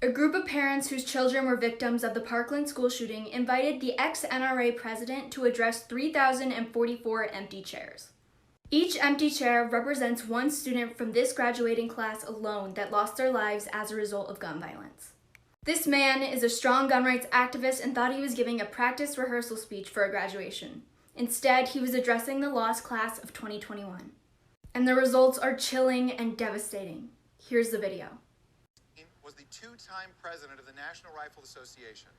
A group of parents whose children were victims of the Parkland school shooting invited the ex-NRA president to address 3,044 empty chairs. Each empty chair represents one student from this graduating class alone that lost their lives as a result of gun violence. This man is a strong gun rights activist and thought he was giving a practice rehearsal speech for a graduation. Instead, he was addressing the lost class of 2021. And the results are chilling and devastating. Here's the video. Was the two-time president of the National Rifle Association.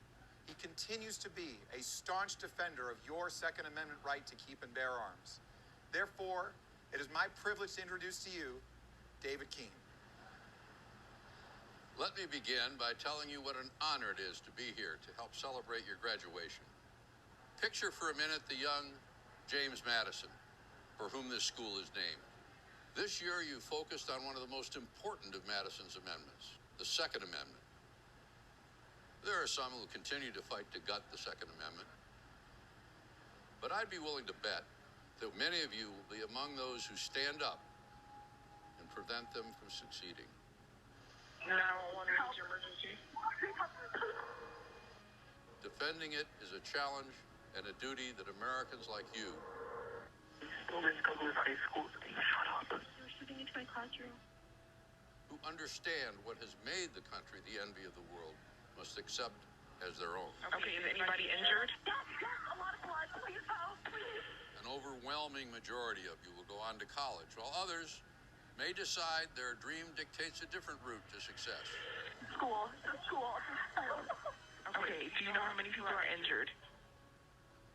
He continues to be a staunch defender of your Second Amendment right to keep and bear arms. Therefore, it is my privilege to introduce to you David Keene. Let me begin by telling you what an honor it is to be here to help celebrate your graduation. Picture for a minute the young James Madison, for whom this school is named. This year you focused on one of the most important of Madison's amendments, the Second Amendment. There are some who continue to fight to gut the Second Amendment. But I'd be willing to bet that many of you will be among those who stand up and prevent them from succeeding. 911 emergency. Defending it is a challenge and a duty that Americans like you who understand what has made the country the envy of the world must accept as their own. Okay, is anybody injured? An overwhelming majority of you will go on to college, while others may decide their dream dictates a different route to success. School. Okay, do you know how many people are injured?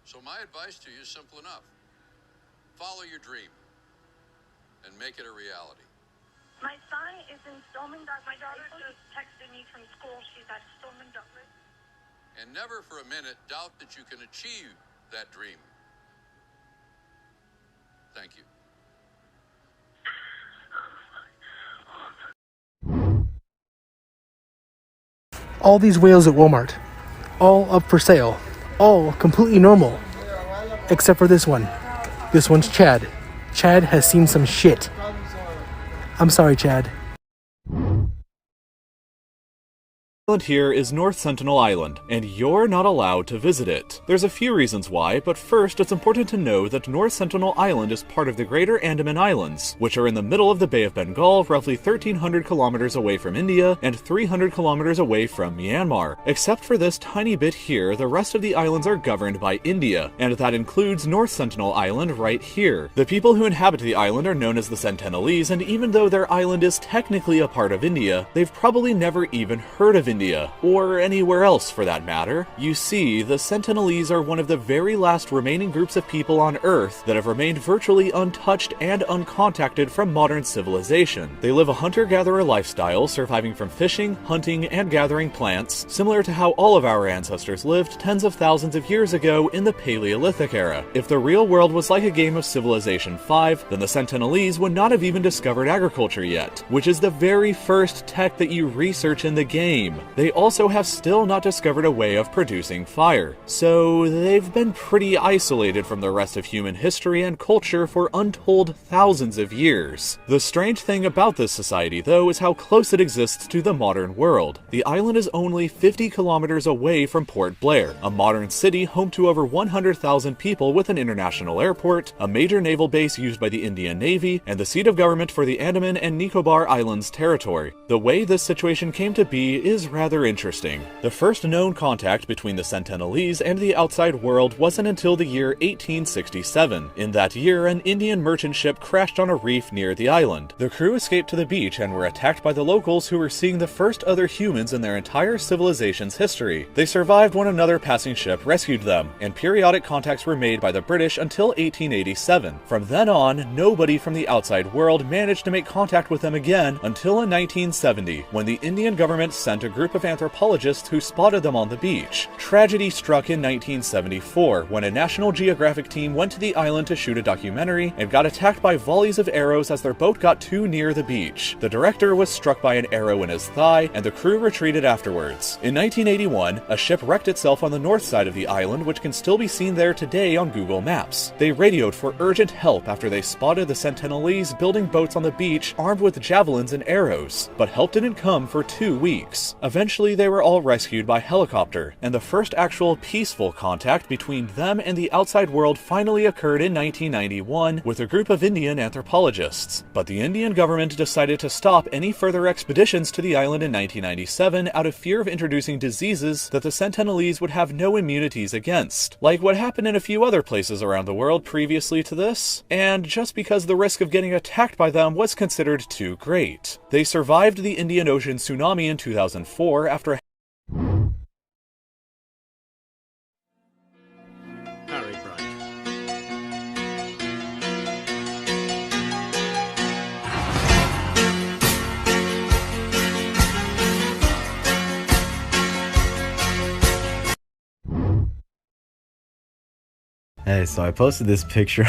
So my advice to you is simple enough. Follow your dream and make it a reality. My son is in Stillman Douglas. My daughter just texted me from school. She's at Stillman Douglas. And never for a minute doubt that you can achieve that dream. Thank you. All these whales at Walmart, all up for sale, all completely normal, except for this one. This one's Chad. Chad has seen some shit. I'm sorry, Chad. Island here is North Sentinel Island, and you're not allowed to visit it. There's a few reasons why, but first it's important to know that North Sentinel Island is part of the Greater Andaman Islands, which are in the middle of the Bay of Bengal, roughly 1,300 kilometers away from India and 300 kilometers away from Myanmar. Except for this tiny bit here, the rest of the islands are governed by India, and that includes North Sentinel Island right here. The people who inhabit the island are known as the Sentinelese, and even though their island is technically a part of India, they've probably never even heard of India, or anywhere else for that matter. You see, the Sentinelese are one of the very last remaining groups of people on Earth that have remained virtually untouched and uncontacted from modern civilization. They live a hunter-gatherer lifestyle, surviving from fishing, hunting, and gathering plants, similar to how all of our ancestors lived tens of thousands of years ago in the Paleolithic era. If the real world was like a game of Civilization 5, then the Sentinelese would not have even discovered agriculture yet, which is the very first tech that you research in the game. They also have still not discovered a way of producing fire, so they've been pretty isolated from the rest of human history and culture for untold thousands of years. The strange thing about this society, though, is how close it exists to the modern world. The island is only 50 kilometers away from Port Blair, a modern city home to over 100,000 people with an international airport, a major naval base used by the Indian Navy, and the seat of government for the Andaman and Nicobar Islands territory. The way this situation came to be is rather interesting. The first known contact between the Sentinelese and the outside world wasn't until the year 1867. In that year, an Indian merchant ship crashed on a reef near the island. The crew escaped to the beach and were attacked by the locals, who were seeing the first other humans in their entire civilization's history. They survived when another passing ship rescued them, and periodic contacts were made by the British until 1887. From then on, nobody from the outside world managed to make contact with them again until in 1970, when the Indian government sent a group of anthropologists who spotted them on the beach. Tragedy struck in 1974, when a National Geographic team went to the island to shoot a documentary and got attacked by volleys of arrows as their boat got too near the beach. The director was struck by an arrow in his thigh, and the crew retreated afterwards. In 1981, a ship wrecked itself on the north side of the island, which can still be seen there today on Google Maps. They radioed for urgent help after they spotted the Sentinelese building boats on the beach armed with javelins and arrows, but help didn't come for 2 weeks. Eventually, they were all rescued by helicopter, and the first actual peaceful contact between them and the outside world finally occurred in 1991 with a group of Indian anthropologists. But the Indian government decided to stop any further expeditions to the island in 1997 out of fear of introducing diseases that the Sentinelese would have no immunities against, like what happened in a few other places around the world previously to this, and just because the risk of getting attacked by them was considered too great. They survived the Indian Ocean tsunami in 2004 after Harry Bright. Hey, so I posted this picture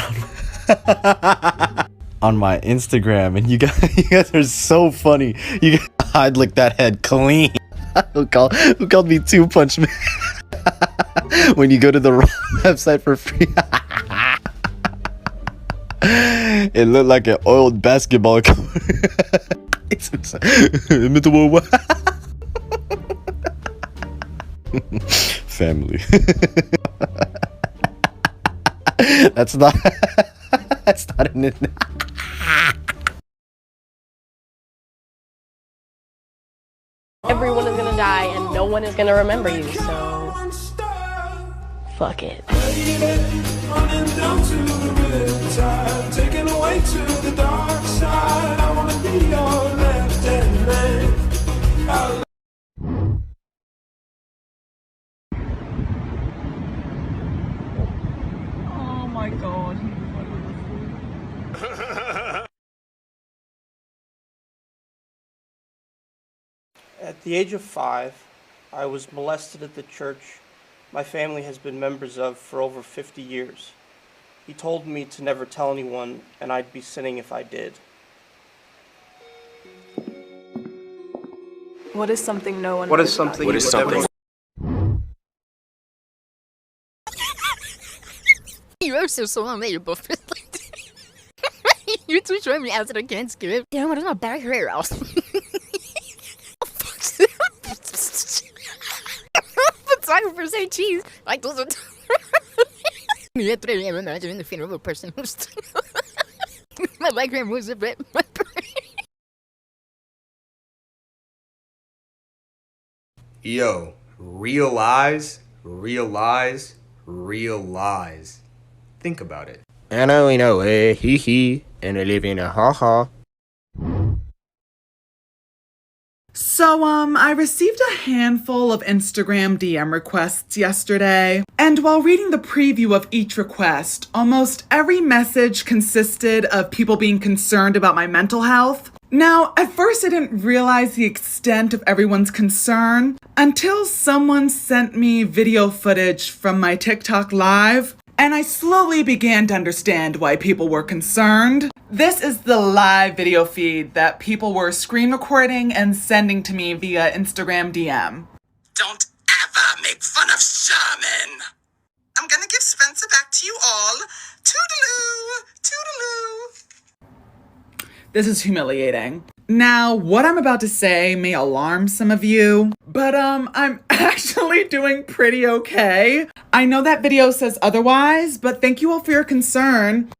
on my Instagram, and you guys are so funny. You guys, I'd lick that head clean. who called me Two Punch Man? When you go to the wrong website for free. It looked like an oiled basketball court. Family. That's not an Everyone is gonna die and no one is gonna remember you, so fuck it. Oh my god. At the age of 5, I was molested at the church my family has been members of for over 50 years. He told me to never tell anyone, and I'd be sinning if I did. What is something no one What knows is something? about What is something? You're so unavailable for you two showing me after the can't skip. Damn, what is my back hair out? Photographer say cheese. Like those are. You have to imagine the funeral of a person who's. My back hair moves a bit. Yo, realize. Think about it. And I only know a hee hee, and I live in a ha ha. So, I received a handful of Instagram DM requests yesterday, and while reading the preview of each request, almost every message consisted of people being concerned about my mental health. Now, at first I didn't realize the extent of everyone's concern until someone sent me video footage from my TikTok live, and I slowly began to understand why people were concerned. This is the live video feed that people were screen recording and sending to me via Instagram DM. Don't ever make fun of Sherman! I'm gonna give Spencer back to you all. Toodaloo! Toodaloo! This is humiliating. Now, what I'm about to say may alarm some of you, but I'm actually doing pretty okay. I know that video says otherwise, but thank you all for your concern.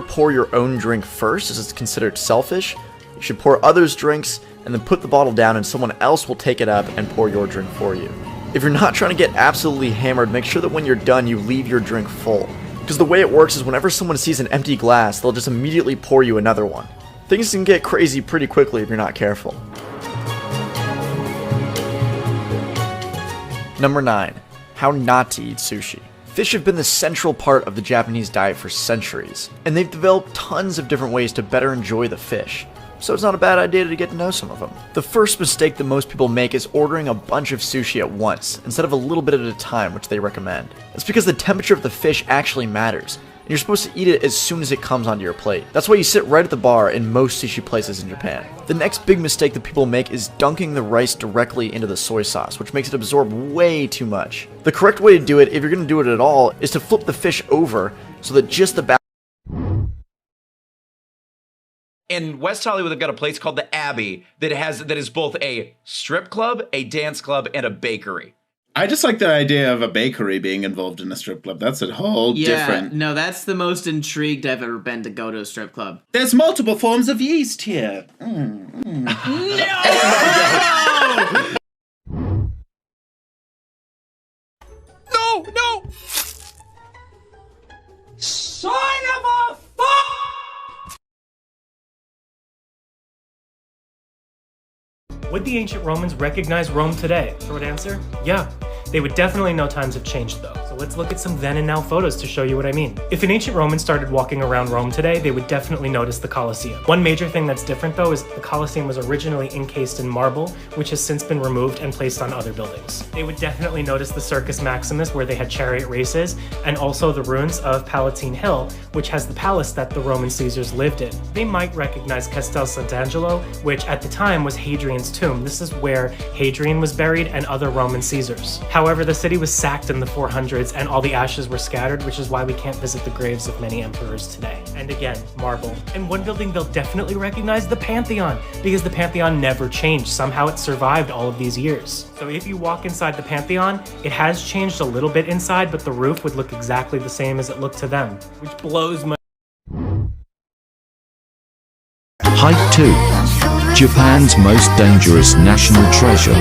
Pour your own drink first, as it's considered selfish. You should pour others' drinks and then put the bottle down, and someone else will take it up and pour your drink for you. If you're not trying to get absolutely hammered, make sure that when you're done, you leave your drink full. Because the way it works is whenever someone sees an empty glass, they'll just immediately pour you another one. Things can get crazy pretty quickly if you're not careful. Number 9. How not to eat sushi. Fish have been the central part of the Japanese diet for centuries, and they've developed tons of different ways to better enjoy the fish, so it's not a bad idea to get to know some of them. The first mistake that most people make is ordering a bunch of sushi at once, instead of a little bit at a time, which they recommend. It's because the temperature of the fish actually matters, and you're supposed to eat it as soon as it comes onto your plate. That's why you sit right at the bar in most sushi places in Japan. The next big mistake that people make is dunking the rice directly into the soy sauce, which makes it absorb way too much. The correct way to do it, if you're going to do it at all, is to flip the fish over so that just the back. In West Hollywood, they've got a place called the abbey that is both a strip club, a dance club, and a bakery. I just like the idea of a bakery being involved in a strip club. That's a whole different... No, that's the most intrigued I've ever been to go to a strip club. There's multiple forms of yeast here. No! No! Son of a fuck! Would the ancient Romans recognize Rome today? Short answer, yeah. They would definitely know times have changed though. So let's look at some then and now photos to show you what I mean. If an ancient Roman started walking around Rome today, they would definitely notice the Colosseum. One major thing that's different though is the Colosseum was originally encased in marble, which has since been removed and placed on other buildings. They would definitely notice the Circus Maximus where they had chariot races, and also the ruins of Palatine Hill, which has the palace that the Roman Caesars lived in. They might recognize Castel Sant'Angelo, which at the time was Hadrian's tomb. This is where Hadrian was buried and other Roman Caesars. However, the city was sacked in the 400s and all the ashes were scattered, which is why we can't visit the graves of many emperors today. And again, marble. And one building they'll definitely recognize, the Pantheon, because the Pantheon never changed. Somehow it survived all of these years. So if you walk inside the Pantheon, it has changed a little bit inside, but the roof would look exactly the same as it looked to them, which blows my... Height 2. Japan's most dangerous national treasure.